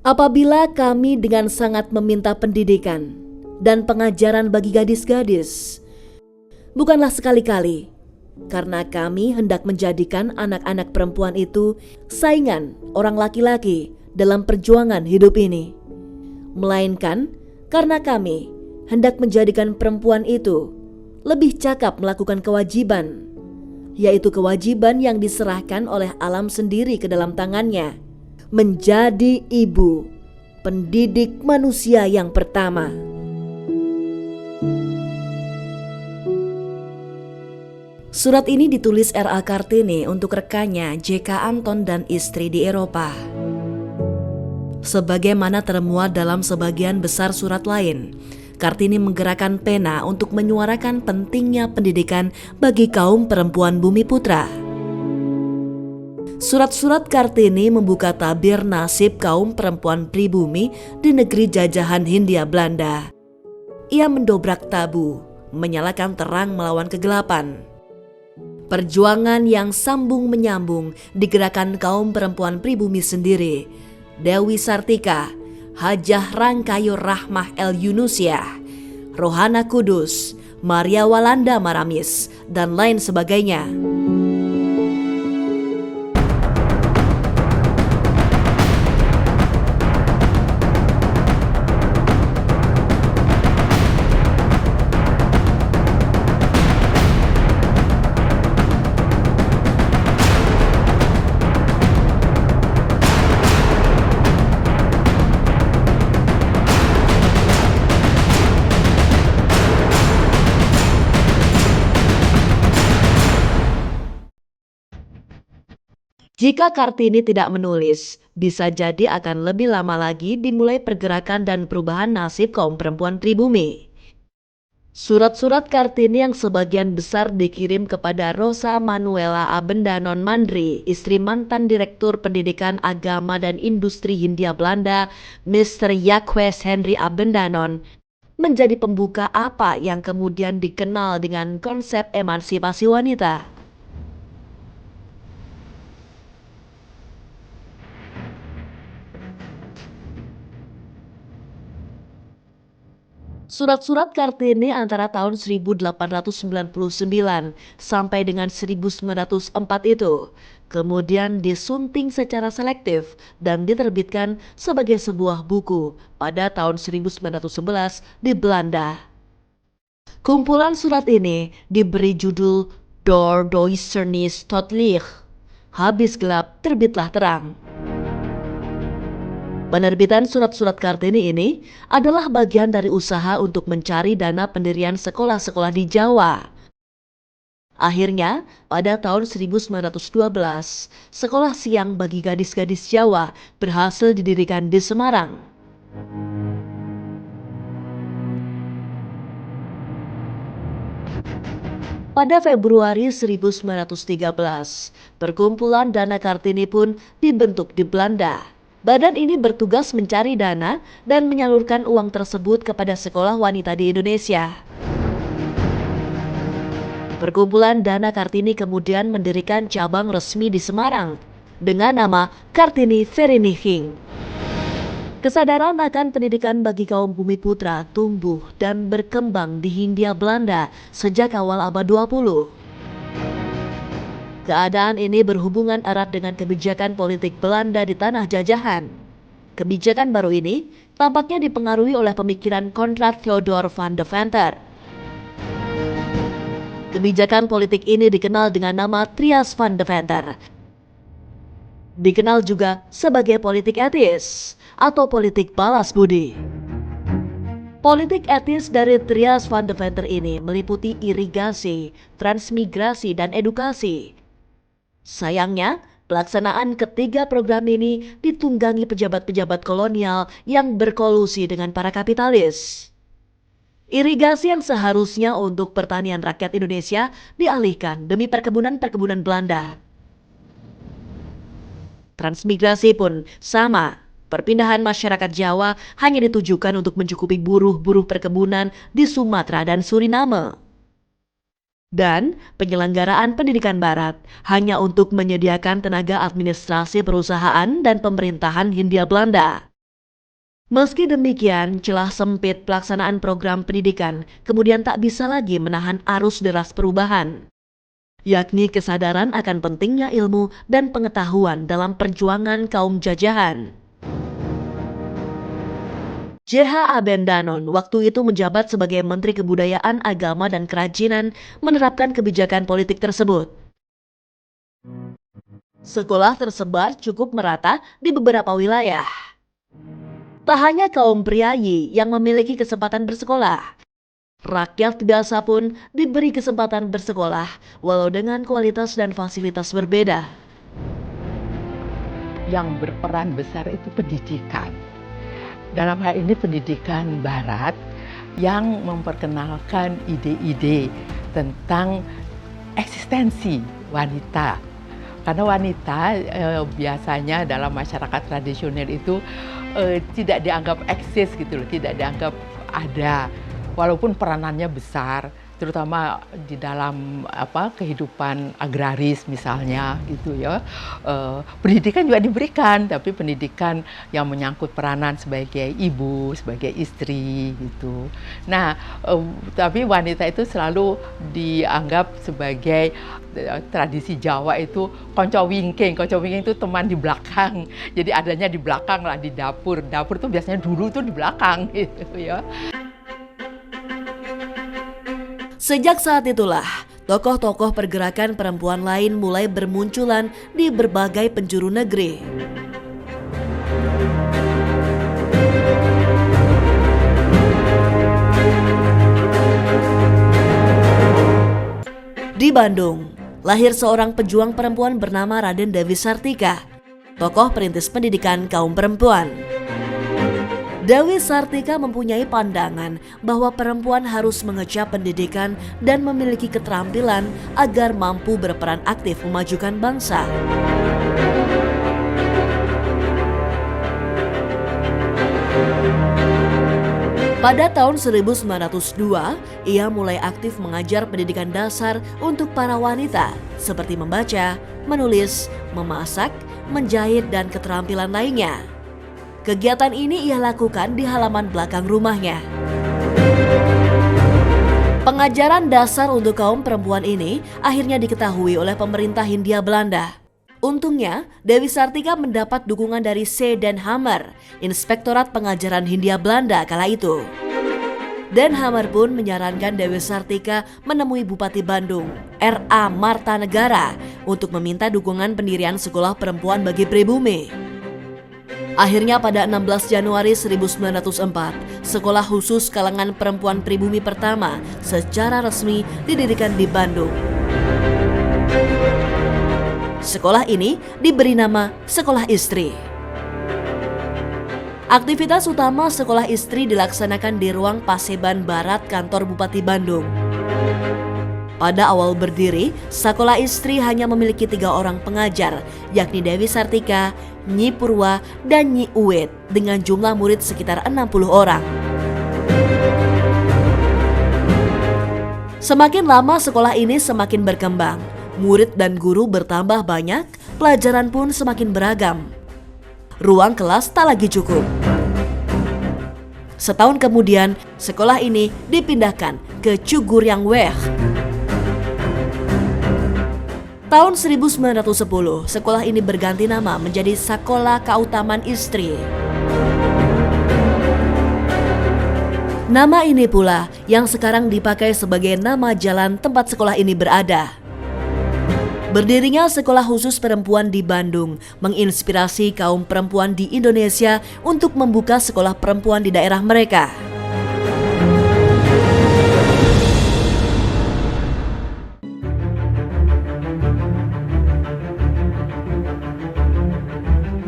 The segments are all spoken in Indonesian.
Apabila kami dengan sangat meminta pendidikan dan pengajaran bagi gadis-gadis, bukanlah sekali-kali, karena kami hendak menjadikan anak-anak perempuan itu saingan orang laki-laki dalam perjuangan hidup ini, melainkan karena kami hendak menjadikan perempuan itu lebih cakap melakukan kewajiban, yaitu kewajiban yang diserahkan oleh alam sendiri ke dalam tangannya, menjadi ibu, pendidik manusia yang pertama. Surat ini ditulis R.A. Kartini untuk rekannya J.K. Anton dan istri di Eropa. Sebagaimana termuat dalam sebagian besar surat lain, Kartini menggerakkan pena untuk menyuarakan pentingnya pendidikan bagi kaum perempuan Bumi Putra. Surat-surat Kartini membuka tabir nasib kaum perempuan pribumi di negeri jajahan Hindia Belanda. Ia mendobrak tabu, menyalakan terang melawan kegelapan. Perjuangan yang sambung menyambung digerakkan kaum perempuan pribumi sendiri. Dewi Sartika, Hajah Rangkayo Rahmah El Yunusiah, Rohana Kudus, Maria Walanda Maramis, dan lain sebagainya. Jika Kartini tidak menulis, bisa jadi akan lebih lama lagi dimulai pergerakan dan perubahan nasib kaum perempuan pribumi. Surat-surat Kartini yang sebagian besar dikirim kepada Rosa Manuela Abendanon Mandri, istri mantan Direktur Pendidikan Agama dan Industri Hindia Belanda, Mr. Jacques Henry Abendanon, menjadi pembuka apa yang kemudian dikenal dengan konsep emansipasi wanita. Surat-surat Kartini antara tahun 1899 sampai dengan 1904 itu kemudian disunting secara selektif dan diterbitkan sebagai sebuah buku pada tahun 1911 di Belanda. Kumpulan surat ini diberi judul Door Duisternis tot Licht, habis gelap terbitlah terang. Penerbitan surat-surat Kartini ini adalah bagian dari usaha untuk mencari dana pendirian sekolah-sekolah di Jawa. Akhirnya, pada tahun 1912, sekolah siang bagi gadis-gadis Jawa berhasil didirikan di Semarang. Pada Februari 1913, perkumpulan dana Kartini pun dibentuk di Belanda. Badan ini bertugas mencari dana dan menyalurkan uang tersebut kepada sekolah wanita di Indonesia. Perkumpulan Dana Kartini kemudian mendirikan cabang resmi di Semarang dengan nama Kartini Vereniging. Kesadaran akan pendidikan bagi kaum bumi putra tumbuh dan berkembang di Hindia Belanda sejak awal abad 20. Keadaan ini berhubungan erat dengan kebijakan politik Belanda di tanah jajahan. Kebijakan baru ini tampaknya dipengaruhi oleh pemikiran Konrad Theodor van de Venter. Kebijakan politik ini dikenal dengan nama Trias van de Venter. Dikenal juga sebagai politik etis atau politik balas budi. Politik etis dari Trias van de Venter ini meliputi irigasi, transmigrasi, dan edukasi. Sayangnya, pelaksanaan ketiga program ini ditunggangi pejabat-pejabat kolonial yang berkolusi dengan para kapitalis. Irigasi yang seharusnya untuk pertanian rakyat Indonesia dialihkan demi perkebunan-perkebunan Belanda. Transmigrasi pun sama. Perpindahan masyarakat Jawa hanya ditujukan untuk mencukupi buruh-buruh perkebunan di Sumatera dan Suriname. Dan penyelenggaraan pendidikan barat hanya untuk menyediakan tenaga administrasi perusahaan dan pemerintahan Hindia Belanda. Meski demikian, celah sempit pelaksanaan program pendidikan kemudian tak bisa lagi menahan arus deras perubahan, yakni kesadaran akan pentingnya ilmu dan pengetahuan dalam perjuangan kaum jajahan. J.H. Abendanon waktu itu menjabat sebagai Menteri Kebudayaan, Agama, dan Kerajinan menerapkan kebijakan politik tersebut. Sekolah tersebar cukup merata di beberapa wilayah. Tak hanya kaum priayi yang memiliki kesempatan bersekolah, rakyat biasa pun diberi kesempatan bersekolah walau dengan kualitas dan fasilitas berbeda. Yang berperan besar itu pendidikan. Dalam hal ini pendidikan barat yang memperkenalkan ide-ide tentang eksistensi wanita. Karena wanita biasanya dalam masyarakat tradisional itu tidak dianggap eksis gitu loh, tidak dianggap ada, walaupun peranannya besar, terutama di dalam kehidupan agraris misalnya gitu ya. Pendidikan juga diberikan, tapi pendidikan yang menyangkut peranan sebagai ibu, sebagai istri gitu. Nah, tapi wanita itu selalu dianggap sebagai tradisi Jawa itu konco wingking itu teman di belakang. Jadi adanya di belakang lah, di dapur. Dapur tuh biasanya dulu tuh di belakang gitu ya. Sejak saat itulah, tokoh-tokoh pergerakan perempuan lain mulai bermunculan di berbagai penjuru negeri. Di Bandung, lahir seorang pejuang perempuan bernama Raden Dewi Sartika, tokoh perintis pendidikan kaum perempuan. Dewi Sartika mempunyai pandangan bahwa perempuan harus mengecap pendidikan dan memiliki keterampilan agar mampu berperan aktif memajukan bangsa. Pada tahun 1902, ia mulai aktif mengajar pendidikan dasar untuk para wanita seperti membaca, menulis, memasak, menjahit, dan keterampilan lainnya. Kegiatan ini ia lakukan di halaman belakang rumahnya. Pengajaran dasar untuk kaum perempuan ini akhirnya diketahui oleh pemerintah Hindia Belanda. Untungnya, Dewi Sartika mendapat dukungan dari C. Den Hammer, Inspektorat Pengajaran Hindia Belanda kala itu. Den Hammer pun menyarankan Dewi Sartika menemui Bupati Bandung, R.A. Martanegara, untuk meminta dukungan pendirian sekolah perempuan bagi pribumi. Akhirnya pada 16 Januari 1904, sekolah khusus kalangan perempuan pribumi pertama secara resmi didirikan di Bandung. Sekolah ini diberi nama Sekolah Istri. Aktivitas utama Sekolah Istri dilaksanakan di ruang Paseban Barat kantor Bupati Bandung. Pada awal berdiri, Sekolah Istri hanya memiliki 3 orang pengajar, yakni Dewi Sartika, Nyi Purwa, dan Nyi Uwet dengan jumlah murid sekitar 60 orang. Semakin lama sekolah ini semakin berkembang, murid dan guru bertambah banyak, pelajaran pun semakin beragam. Ruang kelas tak lagi cukup. Setahun kemudian, sekolah ini dipindahkan ke Cuguryangweg. Tahun 1910, sekolah ini berganti nama menjadi Sekolah Kautaman Istri. Nama ini pula yang sekarang dipakai sebagai nama jalan tempat sekolah ini berada. Berdirinya sekolah khusus perempuan di Bandung menginspirasi kaum perempuan di Indonesia untuk membuka sekolah perempuan di daerah mereka.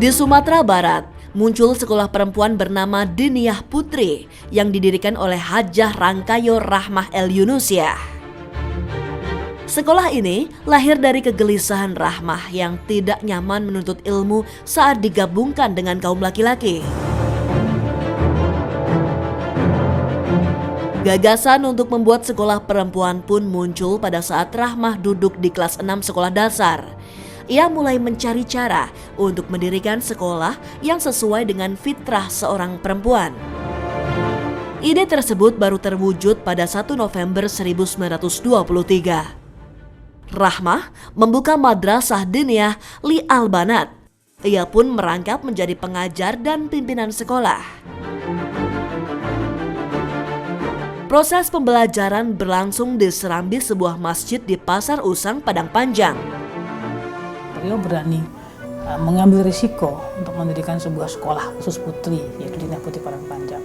Di Sumatera Barat, muncul sekolah perempuan bernama Diniyah Putri yang didirikan oleh Hajah Rangkayo Rahmah El Yunusiah. Sekolah ini lahir dari kegelisahan Rahmah yang tidak nyaman menuntut ilmu saat digabungkan dengan kaum laki-laki. Gagasan untuk membuat sekolah perempuan pun muncul pada saat Rahmah duduk di kelas 6 sekolah dasar. ia mulai mencari cara untuk mendirikan sekolah yang sesuai dengan fitrah seorang perempuan. Ide tersebut baru terwujud pada 1 November 1923. Rahmah membuka Madrasah Diniyah Li Al-Banat. Ia pun merangkap menjadi pengajar dan pimpinan sekolah. Proses pembelajaran berlangsung di serambi sebuah masjid di Pasar Usang, Padang Panjang. Beliau berani mengambil risiko untuk mendirikan sebuah sekolah khusus putri, yaitu Diniyah Putri Padang Panjang.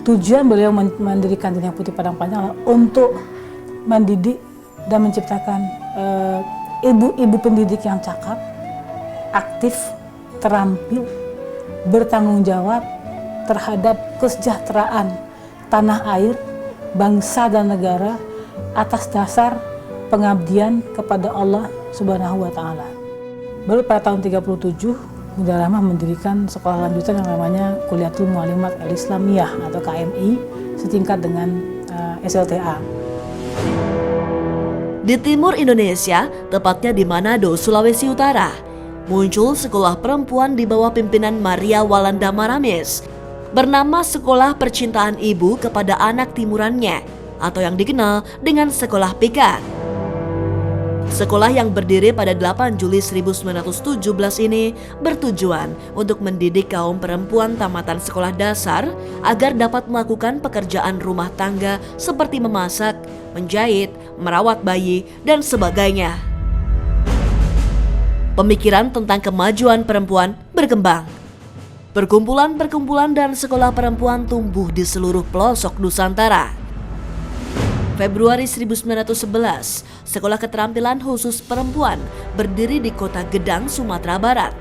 Tujuan beliau mendirikan Diniyah Putri Padang Panjang adalah untuk mendidik dan menciptakan ibu-ibu pendidik yang cakap, aktif, terampil, bertanggung jawab terhadap kesejahteraan tanah air, bangsa dan negara atas dasar pengabdian kepada Allah Subhanahu wa Ta'ala. Baru pada tahun 37, Bunda Rahmah mendirikan sekolah lanjutan yang namanya Kuliatul Muallimat Al-Islamiyah atau KMI setingkat dengan SLTA. Di timur Indonesia, tepatnya di Manado, Sulawesi Utara, muncul sekolah perempuan di bawah pimpinan Maria Walanda Maramis bernama Sekolah Percintaan Ibu kepada Anak Timurannya atau yang dikenal dengan Sekolah Pikat. Sekolah yang berdiri pada 8 Juli 1917 ini bertujuan untuk mendidik kaum perempuan tamatan sekolah dasar agar dapat melakukan pekerjaan rumah tangga seperti memasak, menjahit, merawat bayi, dan sebagainya. Pemikiran tentang kemajuan perempuan berkembang. Perkumpulan-perkumpulan dan sekolah perempuan tumbuh di seluruh pelosok Nusantara. Februari 1911, Sekolah Keterampilan Khusus Perempuan berdiri di Kota Gedang, Sumatera Barat.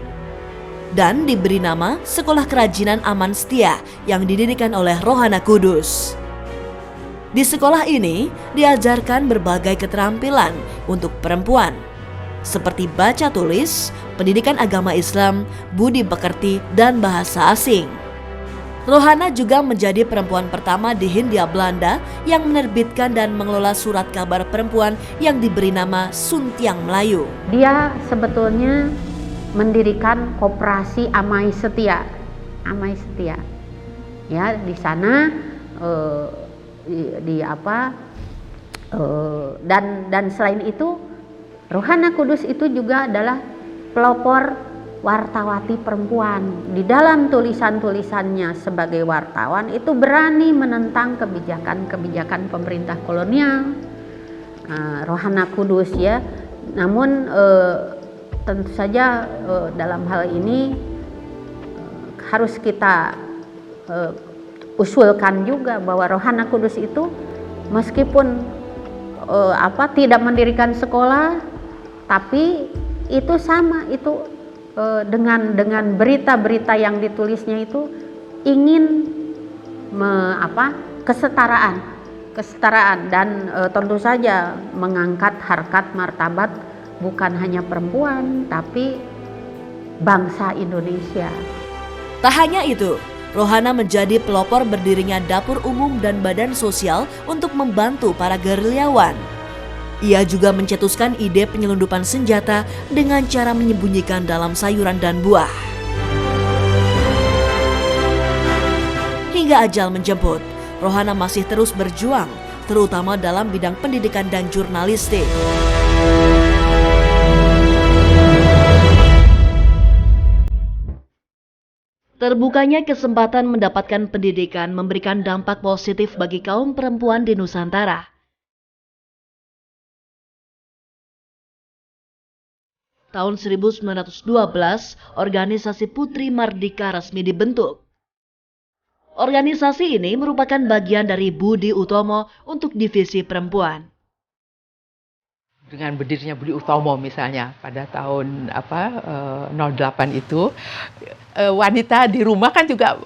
Dan diberi nama Sekolah Kerajinan Aman Setia yang didirikan oleh Rohana Kudus. Di sekolah ini diajarkan berbagai keterampilan untuk perempuan, seperti baca tulis, pendidikan agama Islam, budi pekerti, dan bahasa asing. Rohana juga menjadi perempuan pertama di Hindia Belanda yang menerbitkan dan mengelola surat kabar perempuan yang diberi nama Suntiang Melayu. Dia sebetulnya mendirikan koperasi Amai Setia. Amai Setia. Ya, di sana dan selain itu Rohana Kudus itu juga adalah pelopor wartawati perempuan. Di dalam tulisan-tulisannya sebagai wartawan itu berani menentang kebijakan-kebijakan pemerintah kolonial. Rohana Kudus ya. Namun tentu saja dalam hal ini harus kita usulkan juga bahwa Rohana Kudus itu meskipun tidak mendirikan sekolah, tapi itu sama itu dengan berita-berita yang ditulisnya itu ingin kesetaraan dan tentu saja mengangkat harkat martabat bukan hanya perempuan tapi bangsa Indonesia. Tak hanya itu, Rohana menjadi pelopor berdirinya dapur umum dan badan sosial untuk membantu para gerilyawan. Ia juga mencetuskan ide penyelundupan senjata dengan cara menyembunyikan dalam sayuran dan buah. Hingga ajal menjemput, Rohana masih terus berjuang, terutama dalam bidang pendidikan dan jurnalistik. Terbukanya kesempatan mendapatkan pendidikan memberikan dampak positif bagi kaum perempuan di Nusantara. Tahun 1912, organisasi Putri Mardika resmi dibentuk. Organisasi ini merupakan bagian dari Budi Utomo untuk divisi perempuan. Dengan berdirinya Budi Utomo misalnya pada tahun 08 itu, wanita di rumah kan juga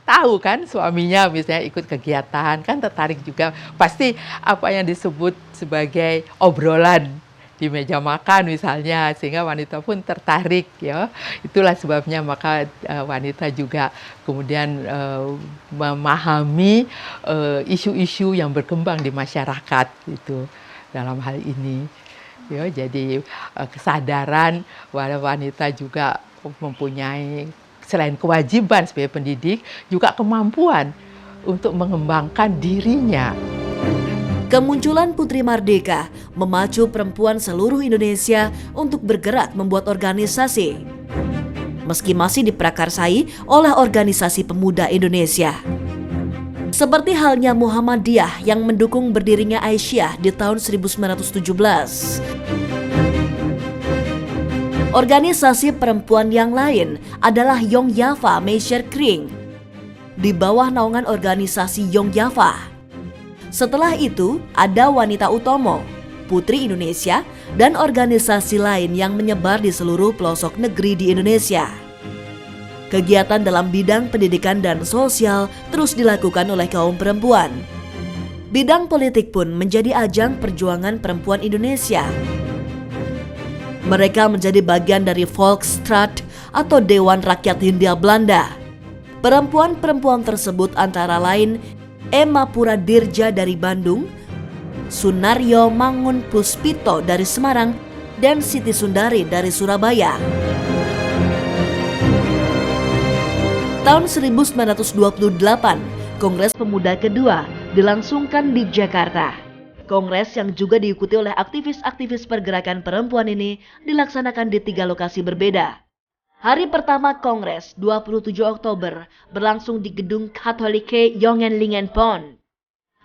tahu kan suaminya misalnya ikut kegiatan, kan tertarik juga. Pasti apa yang disebut sebagai obrolan di meja makan misalnya, sehingga wanita pun tertarik ya. Itulah sebabnya maka wanita juga kemudian memahami isu-isu yang berkembang di masyarakat itu dalam hal ini. Ya, jadi kesadaran bahwa wanita juga mempunyai selain kewajiban sebagai pendidik, juga kemampuan untuk mengembangkan dirinya. Kemunculan Putri Mardika memacu perempuan seluruh Indonesia untuk bergerak membuat organisasi. Meski masih diprakarsai oleh Organisasi Pemuda Indonesia. Seperti halnya Muhammadiyah yang mendukung berdirinya Aisyah di tahun 1917. Organisasi perempuan yang lain adalah Yong Yava Meisher Kring di bawah naungan organisasi Yong Yava. Setelah itu ada Wanita Utomo, Putri Indonesia, dan organisasi lain yang menyebar di seluruh pelosok negeri di Indonesia. Kegiatan dalam bidang pendidikan dan sosial terus dilakukan oleh kaum perempuan. Bidang politik pun menjadi ajang perjuangan perempuan Indonesia. Mereka menjadi bagian dari Volksstraat atau Dewan Rakyat Hindia Belanda. Perempuan-perempuan tersebut antara lain Emma Puradirja dari Bandung, Sunaryo Mangun Puspito dari Semarang, dan Siti Sundari dari Surabaya. Tahun 1928, Kongres Pemuda kedua dilangsungkan di Jakarta. Kongres yang juga diikuti oleh aktivis-aktivis pergerakan perempuan ini dilaksanakan di 3 lokasi berbeda. Hari pertama Kongres, 27 Oktober, berlangsung di Gedung Katholike Jongenlingenpon.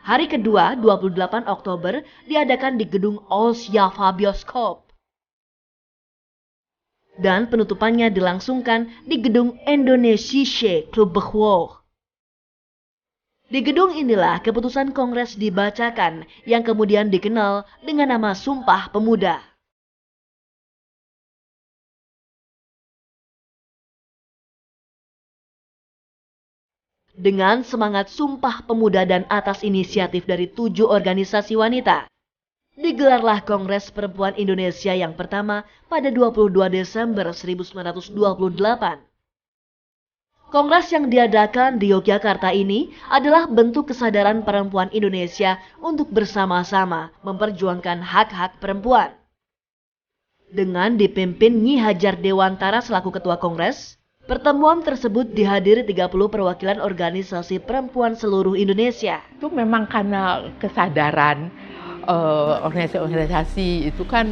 Hari kedua, 28 Oktober, diadakan di Gedung Oos Java Bioskop. Dan penutupannya dilangsungkan di Gedung Indonesische Clubbehoog. Di gedung inilah keputusan Kongres dibacakan yang kemudian dikenal dengan nama Sumpah Pemuda. Dengan semangat Sumpah Pemuda dan atas inisiatif dari 7 organisasi wanita, digelarlah Kongres Perempuan Indonesia yang pertama pada 22 Desember 1928. Kongres yang diadakan di Yogyakarta ini adalah bentuk kesadaran perempuan Indonesia untuk bersama-sama memperjuangkan hak-hak perempuan. Dengan dipimpin Nyi Hajar Dewantara selaku Ketua Kongres, pertemuan tersebut dihadiri 30 perwakilan organisasi perempuan seluruh Indonesia. Itu memang karena kesadaran organisasi-organisasi itu kan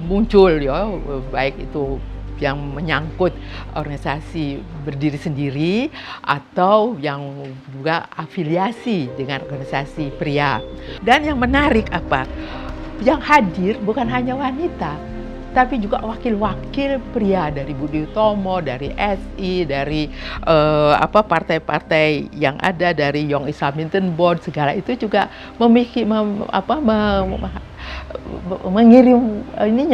muncul ya, baik itu yang menyangkut organisasi berdiri sendiri atau yang juga afiliasi dengan organisasi pria. Dan yang menarik apa? Yang hadir bukan hanya wanita, tapi juga wakil-wakil pria dari Budi Utomo, dari SI, dari partai-partai yang ada, dari Young Islamism Board, segala itu juga mengirim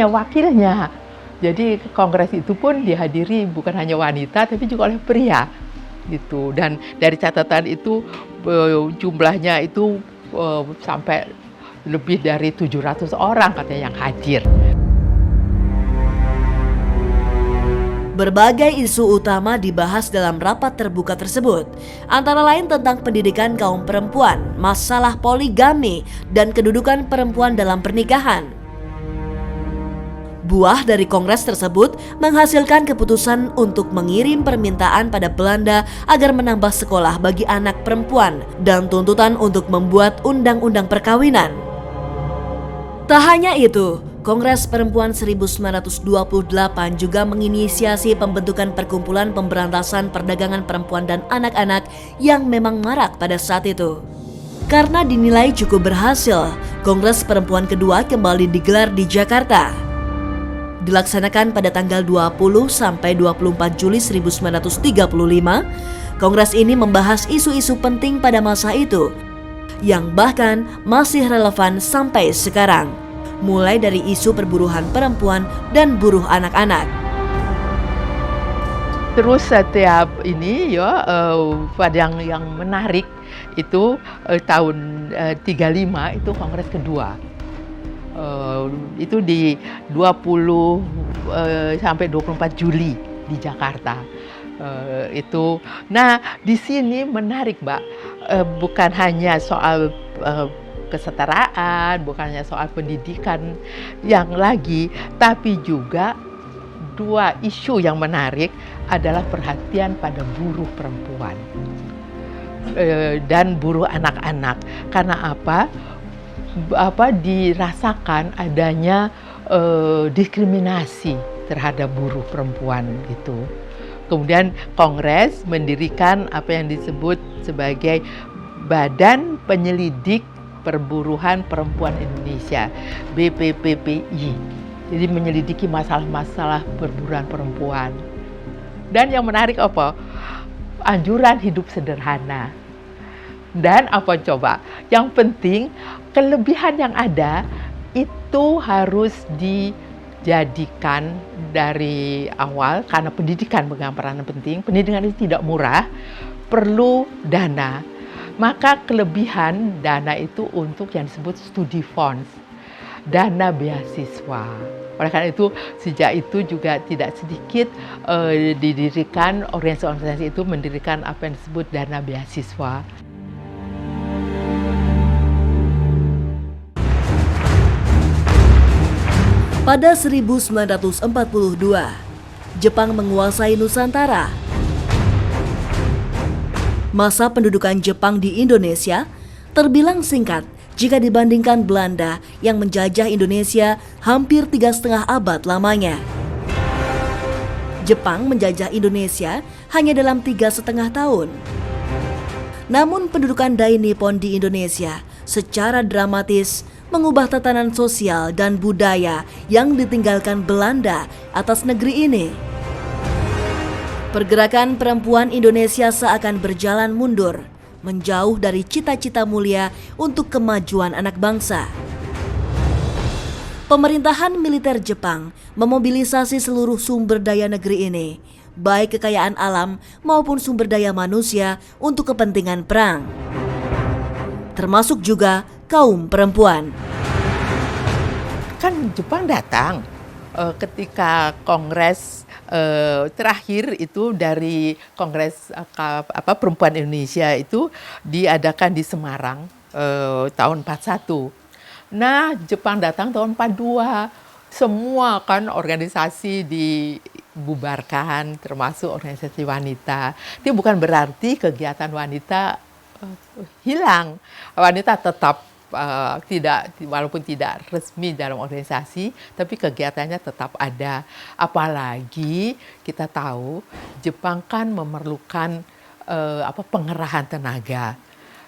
wakilnya. Jadi kongres itu pun dihadiri bukan hanya wanita, tapi juga oleh pria, gitu. Dan dari catatan itu jumlahnya itu sampai lebih dari 700 orang katanya yang hadir. Berbagai isu utama dibahas dalam rapat terbuka tersebut, antara lain tentang pendidikan kaum perempuan, masalah poligami, dan kedudukan perempuan dalam pernikahan. Buah dari kongres tersebut menghasilkan keputusan untuk mengirim permintaan pada Belanda agar menambah sekolah bagi anak perempuan dan tuntutan untuk membuat undang-undang perkawinan. Tak hanya itu, Kongres Perempuan 1928 juga menginisiasi pembentukan Perkumpulan Pemberantasan Perdagangan Perempuan dan Anak-anak yang memang marak pada saat itu. Karena dinilai cukup berhasil, Kongres Perempuan kedua kembali digelar di Jakarta. Dilaksanakan pada tanggal 20 sampai 24 Juli 1935, Kongres ini membahas isu-isu penting pada masa itu, yang bahkan masih relevan sampai sekarang. Mulai dari isu perburuhan perempuan dan buruh anak-anak. Terus setiap ini ya pada yang menarik itu tahun 35 itu kongres kedua. Itu di 20 sampai 24 Juli di Jakarta. Nah di sini menarik Mbak, bukan hanya soal kesetaraan, bukan hanya soal pendidikan yang lagi, tapi juga dua isu yang menarik adalah perhatian pada buruh perempuan dan buruh anak-anak. Karena apa? Dirasakan adanya diskriminasi terhadap buruh perempuan gitu. Kemudian Kongres mendirikan apa yang disebut sebagai Badan Penyelidik Perburuhan Perempuan Indonesia, BPPPI. Jadi menyelidiki masalah-masalah perburuan perempuan. Dan yang menarik apa? Anjuran hidup sederhana. Dan apa coba? Yang penting kelebihan yang ada itu harus dijadikan dari awal, karena pendidikan memegang peranan penting. Pendidikan itu tidak murah, perlu dana. Maka kelebihan dana itu untuk yang disebut studi funds, dana beasiswa. Oleh karena itu, sejak itu juga tidak sedikit didirikan organisasi-organisasi itu mendirikan apa yang disebut dana beasiswa. Pada 1942, Jepang menguasai Nusantara. Masa pendudukan Jepang di Indonesia terbilang singkat jika dibandingkan Belanda yang menjajah Indonesia hampir 3,5 abad lamanya. Jepang menjajah Indonesia hanya dalam 3,5 tahun. Namun pendudukan Dai Nippon di Indonesia secara dramatis mengubah tatanan sosial dan budaya yang ditinggalkan Belanda atas negeri ini. Pergerakan perempuan Indonesia seakan berjalan mundur, menjauh dari cita-cita mulia untuk kemajuan anak bangsa. Pemerintahan militer Jepang memobilisasi seluruh sumber daya negeri ini, baik kekayaan alam maupun sumber daya manusia untuk kepentingan perang. Termasuk juga kaum perempuan. Kan Jepang datang ketika Kongres terakhir itu dari Kongres Perempuan Indonesia itu diadakan di Semarang tahun 41. Nah, Jepang datang tahun 42. Semua kan organisasi dibubarkan, termasuk organisasi wanita. Itu bukan berarti kegiatan wanita hilang. Wanita tetap walaupun tidak resmi dalam organisasi, tapi kegiatannya tetap ada. Apalagi kita tahu Jepang kan memerlukan pengerahan tenaga.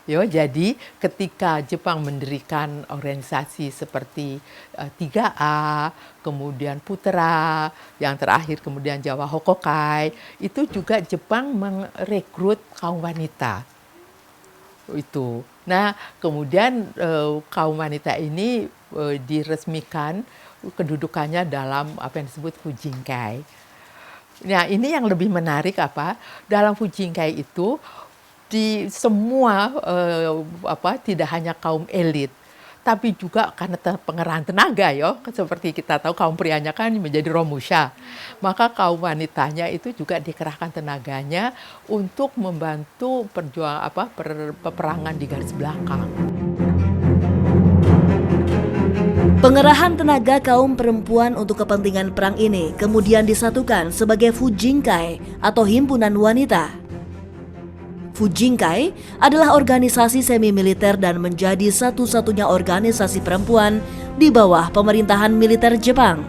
Jadi ketika Jepang mendirikan organisasi seperti 3A, kemudian Putra, yang terakhir kemudian Jawa Hokokai, itu juga Jepang merekrut kaum wanita. Itu. Nah, kemudian kaum wanita ini diresmikan kedudukannya dalam apa yang disebut Fujinkai. Nah, ini yang lebih menarik apa? Dalam Fujinkai itu di semua tidak hanya kaum elit, tapi juga karena pengerahan tenaga seperti kita tahu kaum prianya kan menjadi romusha, maka kaum wanitanya itu juga dikerahkan tenaganya untuk membantu peperangan di garis belakang. Pengerahan tenaga kaum perempuan untuk kepentingan perang ini kemudian disatukan sebagai Fujinkai atau Himpunan Wanita. Fujinkai adalah organisasi semi-militer dan menjadi satu-satunya organisasi perempuan di bawah pemerintahan militer Jepang.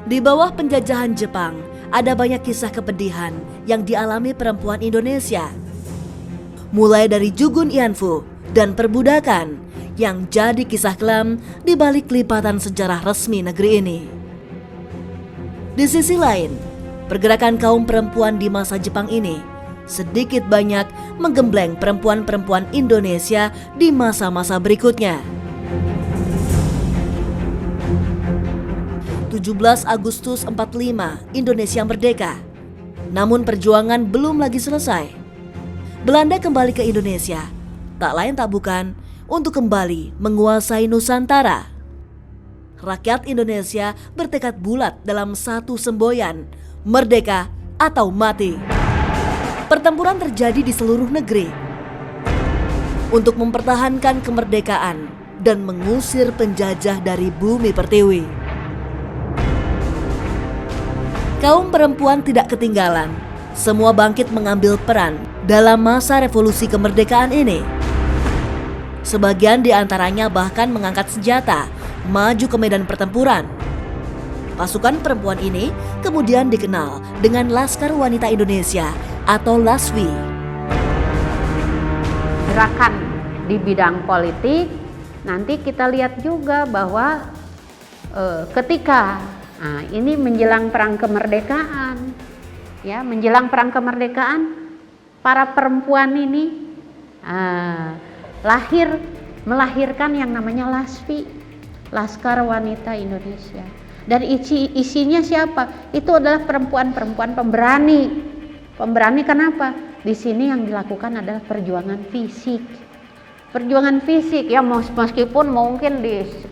Di bawah penjajahan Jepang, ada banyak kisah kepedihan yang dialami perempuan Indonesia. Mulai dari Jugun Ianfu dan perbudakan yang jadi kisah kelam di balik lipatan sejarah resmi negeri ini. Di sisi lain, pergerakan kaum perempuan di masa Jepang ini sedikit banyak menggembleng perempuan-perempuan Indonesia di masa-masa berikutnya. 17 Agustus 45, Indonesia merdeka. Namun perjuangan belum lagi selesai. Belanda kembali ke Indonesia, tak lain tak bukan untuk kembali menguasai Nusantara. Rakyat Indonesia bertekad bulat dalam satu semboyan, merdeka atau mati. Pertempuran terjadi di seluruh negeri. untuk mempertahankan kemerdekaan dan mengusir penjajah dari bumi pertiwi. Kaum perempuan tidak ketinggalan. Semua bangkit mengambil peran dalam masa revolusi kemerdekaan ini. Sebagian di antaranya bahkan mengangkat senjata, maju ke medan pertempuran. Pasukan perempuan ini kemudian dikenal dengan Laskar Wanita Indonesia atau LASWI. Gerakan di bidang politik, nanti kita lihat juga bahwa ketika ini menjelang perang kemerdekaan, ya menjelang perang kemerdekaan, para perempuan ini melahirkan yang namanya LASWI, Laskar Wanita Indonesia. Dan isinya siapa? Itu adalah perempuan-perempuan pemberani. Pemberani kenapa? Di sini yang dilakukan adalah perjuangan fisik. Perjuangan fisik ya, meskipun mungkin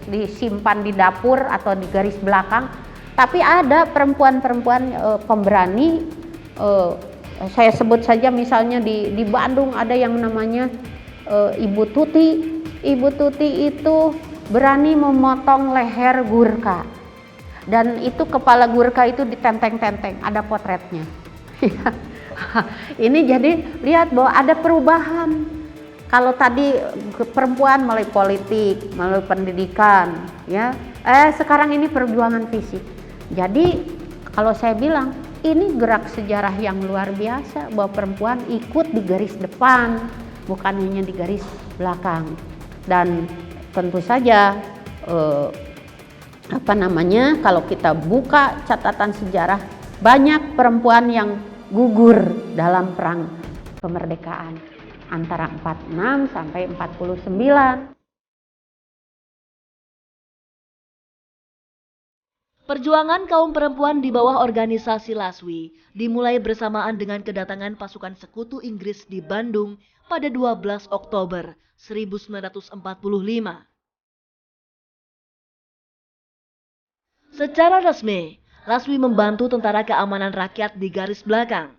disimpan di dapur atau di garis belakang, tapi ada perempuan-perempuan pemberani. Saya sebut saja misalnya di Bandung ada yang namanya Ibu Tuti. Ibu Tuti itu berani memotong leher Gurkha. Dan itu kepala Gurkha itu ditenteng-tenteng, ada potretnya. Ini jadi lihat bahwa ada perubahan. Kalau tadi perempuan melalui politik, melalui pendidikan, ya, sekarang ini perjuangan fisik. Jadi kalau saya bilang ini gerak sejarah yang luar biasa bahwa perempuan ikut di garis depan, bukan hanya di garis belakang. Dan tentu saja kalau kita buka catatan sejarah, banyak perempuan yang gugur dalam perang kemerdekaan antara 46 sampai 49. Perjuangan kaum perempuan di bawah organisasi LASWI dimulai bersamaan dengan kedatangan pasukan sekutu Inggris di Bandung pada 12 Oktober 1945. Secara resmi, LASWI membantu Tentara Keamanan Rakyat di garis belakang.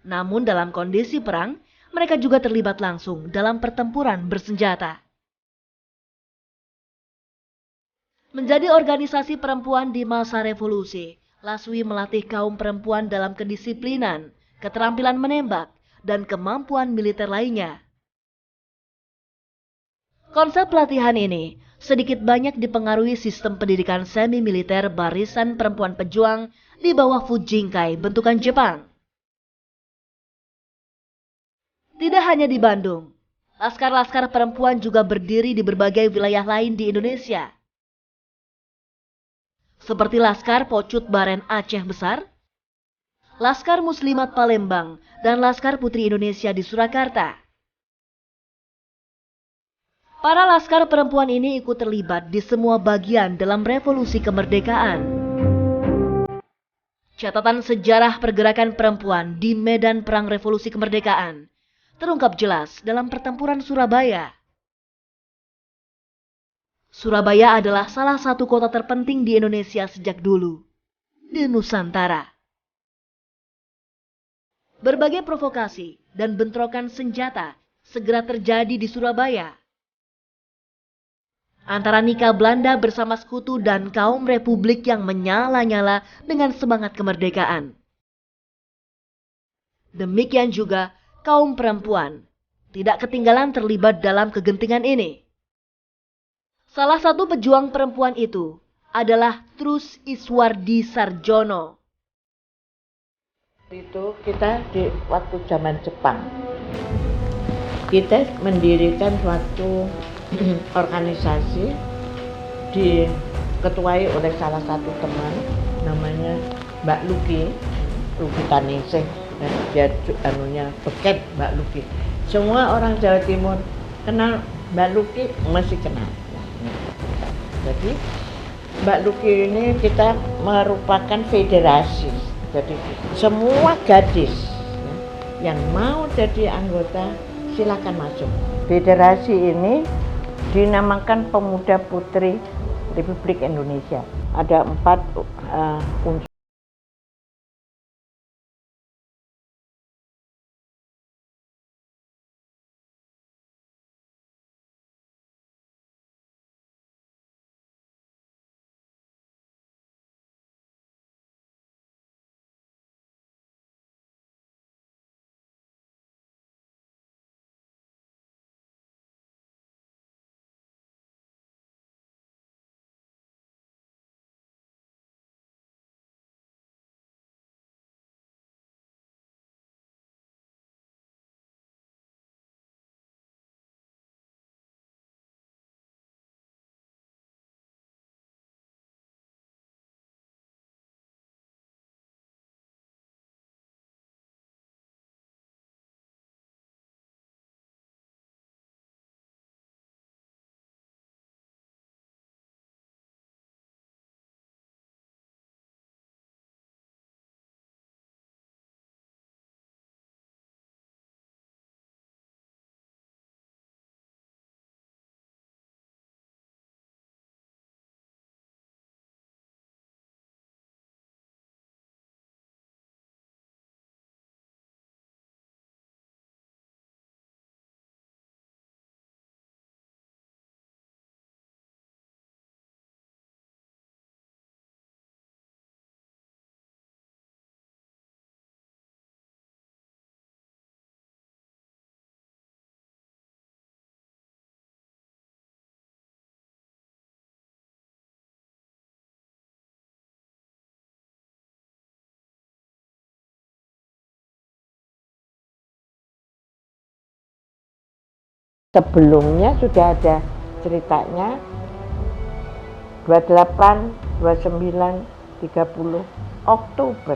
Namun dalam kondisi perang, mereka juga terlibat langsung dalam pertempuran bersenjata. Menjadi organisasi perempuan di masa revolusi, LASWI melatih kaum perempuan dalam kedisiplinan, keterampilan menembak, dan kemampuan militer lainnya. Konsep pelatihan ini sedikit banyak dipengaruhi sistem pendidikan semi-militer barisan perempuan pejuang di bawah Fujinkai bentukan Jepang. Tidak hanya di Bandung, laskar-laskar perempuan juga berdiri di berbagai wilayah lain di Indonesia. Seperti Laskar Pocut Baren Aceh Besar, Laskar Muslimat Palembang, dan Laskar Putri Indonesia di Surakarta. Para laskar perempuan ini ikut terlibat di semua bagian dalam revolusi kemerdekaan. Catatan sejarah pergerakan perempuan di medan perang revolusi kemerdekaan terungkap jelas dalam pertempuran Surabaya. Surabaya adalah salah satu kota terpenting di Indonesia sejak dulu, di Nusantara. Berbagai provokasi dan bentrokan senjata segera terjadi di Surabaya. Antara Nika Belanda bersama sekutu dan kaum republik yang menyala-nyala dengan semangat kemerdekaan. Demikian juga kaum perempuan tidak ketinggalan terlibat dalam kegentingan ini. Salah satu pejuang perempuan itu adalah Trus Iswardi Sarjono. Itu kita di waktu zaman Jepang, kita mendirikan suatu organisasi diketuai oleh salah satu teman namanya Mbak Luki Taningsih, dia beket Mbak Luki. Semua orang Jawa Timur kenal Mbak Luki, masih kenal. Jadi Mbak Luki ini kita merupakan federasi. Jadi semua gadis yang mau jadi anggota silakan masuk. Federasi ini dinamakan Pemuda Putri Republik Indonesia. Ada 4 unsur. Sebelumnya sudah ada ceritanya 28, 29, 30 Oktober.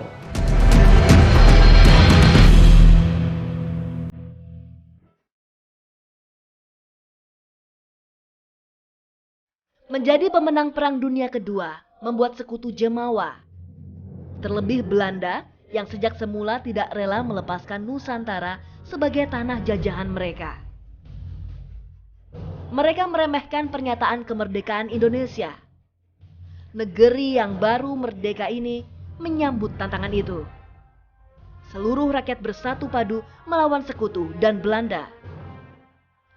Menjadi pemenang Perang Dunia Kedua membuat sekutu jemawa. Terlebih Belanda yang sejak semula tidak rela melepaskan Nusantara sebagai tanah jajahan mereka. Mereka meremehkan pernyataan kemerdekaan Indonesia. Negeri yang baru merdeka ini menyambut tantangan itu. Seluruh rakyat bersatu padu melawan sekutu dan Belanda.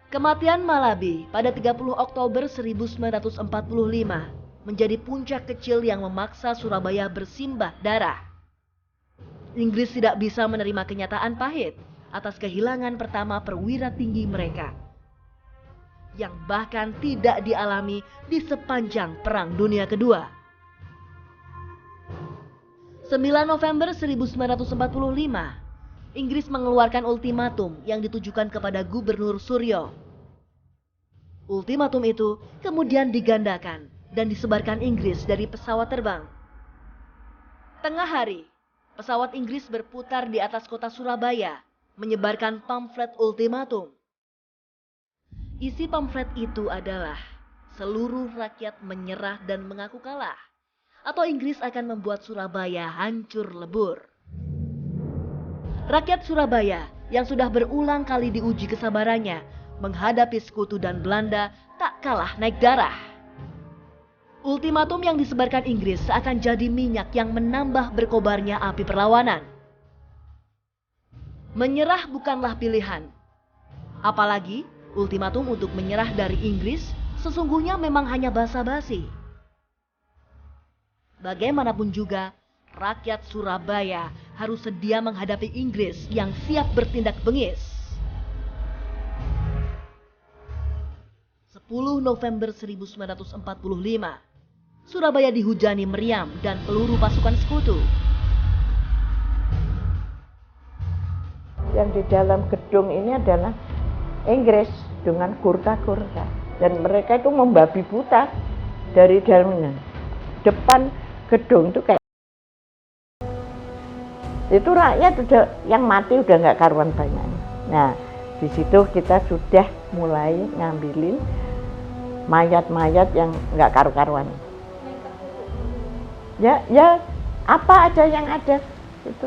Kematian Malabi pada 30 Oktober 1945 menjadi puncak kecil yang memaksa Surabaya bersimbah darah. Inggris tidak bisa menerima kenyataan pahit atas kehilangan pertama perwira tinggi mereka, yang bahkan tidak dialami di sepanjang Perang Dunia Kedua. 9 November 1945, Inggris mengeluarkan ultimatum yang ditujukan kepada Gubernur Suryo. Ultimatum itu kemudian digandakan dan disebarkan Inggris dari pesawat terbang. Tengah hari, pesawat Inggris berputar di atas kota Surabaya, menyebarkan pamflet ultimatum. Isi pamflet itu adalah seluruh rakyat menyerah dan mengaku kalah, atau Inggris akan membuat Surabaya hancur lebur. Rakyat Surabaya yang sudah berulang kali diuji kesabarannya menghadapi sekutu dan Belanda tak kalah naik darah. Ultimatum yang disebarkan Inggris seakan jadi minyak yang menambah berkobarnya api perlawanan. Menyerah bukanlah pilihan. Apalagi ultimatum untuk menyerah dari Inggris sesungguhnya memang hanya basa-basi. Bagaimanapun juga, rakyat Surabaya harus sedia menghadapi Inggris yang siap bertindak bengis. 10 November 1945, Surabaya dihujani meriam dan peluru pasukan sekutu. Yang di dalam gedung ini adalah Inggris dengan gurkha-gurkha, dan mereka itu membabi buta dari dalamnya. Depan gedung itu kayak itu rakyat udah yang mati udah nggak karuan banyak. Nah, di situ kita sudah mulai ngambilin mayat-mayat yang nggak karu-karuan. Ya apa aja yang ada itu.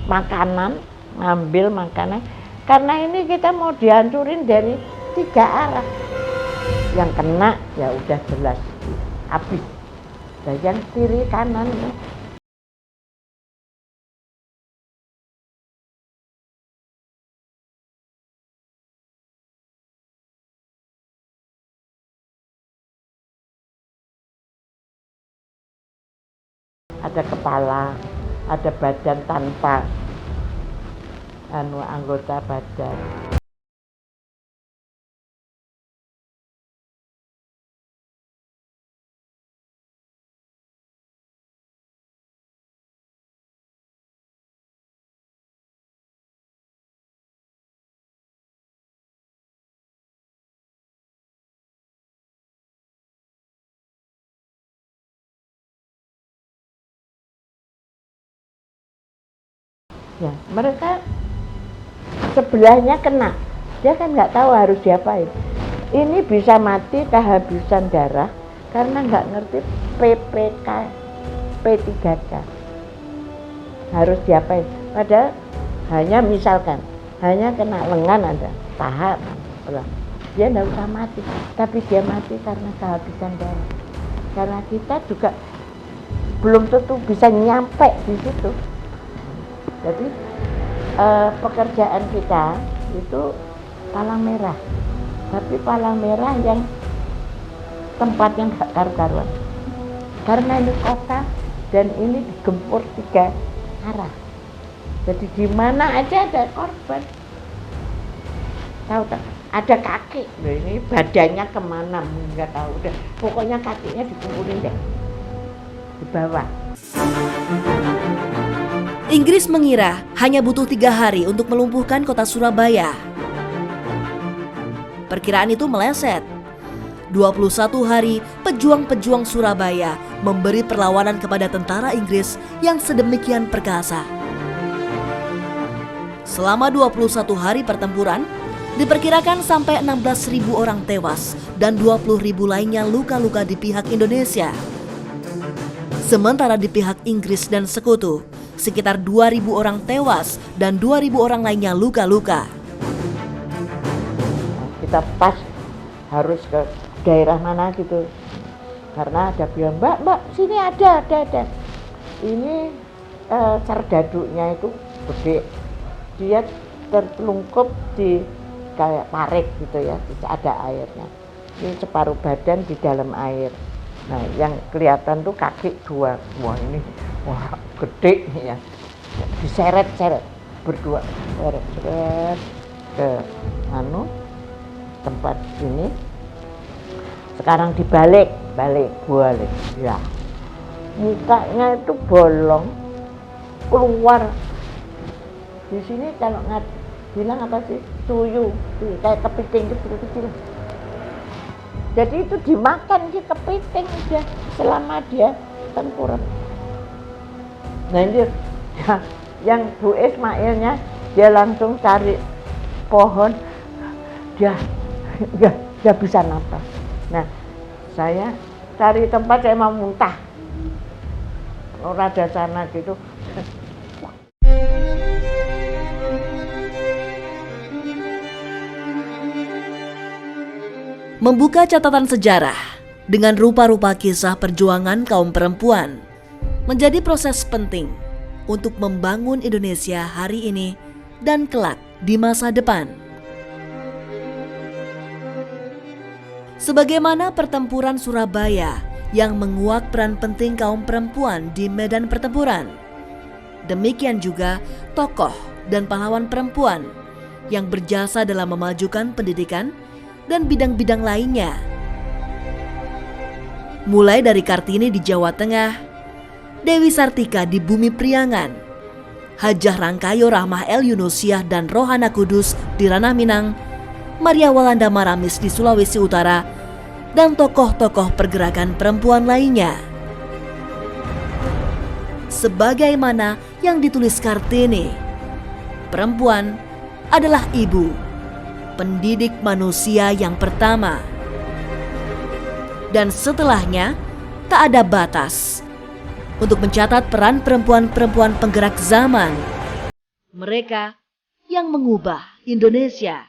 Makanan, ngambil makanan, karena ini kita mau dihancurin dari 3 arah. Yang kena ya udah jelas habis. Dan yang kiri kanan ada kepala, ada badan tanpa anggota badan. Ya, mereka sebelahnya kena, dia kan nggak tahu harus diapain. Ini bisa mati kehabisan darah karena nggak ngerti PPK, P3K harus diapain. Padahal hanya misalkan hanya kena lengan ada, paha, dia tidak usah mati, tapi dia mati karena kehabisan darah. Karena kita juga belum tentu bisa nyampe di situ. Jadi pekerjaan kita itu palang merah, tapi palang merah yang tempatnya nggak karu-karuan. Karena ini kota dan ini digempur 3 arah. Jadi di mana aja ada korban. Tahu tak? Ada kaki, loh, ini badannya kemana nggak tahu deh. Pokoknya kakinya dikumpulin deh di bawah. Inggris mengira hanya butuh 3 hari untuk melumpuhkan kota Surabaya. Perkiraan itu meleset. 21 hari pejuang-pejuang Surabaya memberi perlawanan kepada tentara Inggris yang sedemikian perkasa. Selama 21 hari pertempuran, diperkirakan sampai 16.000 orang tewas dan 20.000 lainnya luka-luka di pihak Indonesia. Sementara di pihak Inggris dan sekutu, sekitar 2.000 orang tewas dan 2.000 orang lainnya luka-luka. Kita pas harus ke daerah mana gitu. Karena ada bilang, Mbak, sini ada. Ini serdaduknya itu gede. Dia tertelungkup di kayak parit gitu ya, ada airnya. Ini separuh badan di dalam air. Nah, yang kelihatan tuh kaki 2. Wah, ini gede ya. Diseret-seret berdua, seret ke tempat ini. Sekarang dibalik ya. Mukanya itu bolong, keluar. Di sini kalau bilang apa sih, tuyul, kayak kepiting kecil. Jadi itu dimakan si kepiting udah selama dia tengkurap. Nah ini ya, yang Bu Ismailnya dia langsung cari pohon, dia nggak bisa napas. Nah saya cari tempat saya mau muntah, rada sana gitu. Membuka catatan sejarah dengan rupa-rupa kisah perjuangan kaum perempuan menjadi proses penting untuk membangun Indonesia hari ini dan kelak di masa depan. Sebagaimana pertempuran Surabaya yang menguak peran penting kaum perempuan di medan pertempuran, demikian juga tokoh dan pahlawan perempuan yang berjasa dalam memajukan pendidikan dan bidang-bidang lainnya. Mulai dari Kartini di Jawa Tengah, Dewi Sartika di Bumi Priangan, Hajah Rangkayo Rahmah El Yunusiah dan Rohana Kudus di Ranah Minang, Maria Walanda Maramis di Sulawesi Utara, dan tokoh-tokoh pergerakan perempuan lainnya. Sebagaimana yang ditulis Kartini, perempuan adalah ibu, pendidik manusia yang pertama. Dan setelahnya, tak ada batas untuk mencatat peran perempuan-perempuan penggerak zaman. Mereka yang mengubah Indonesia.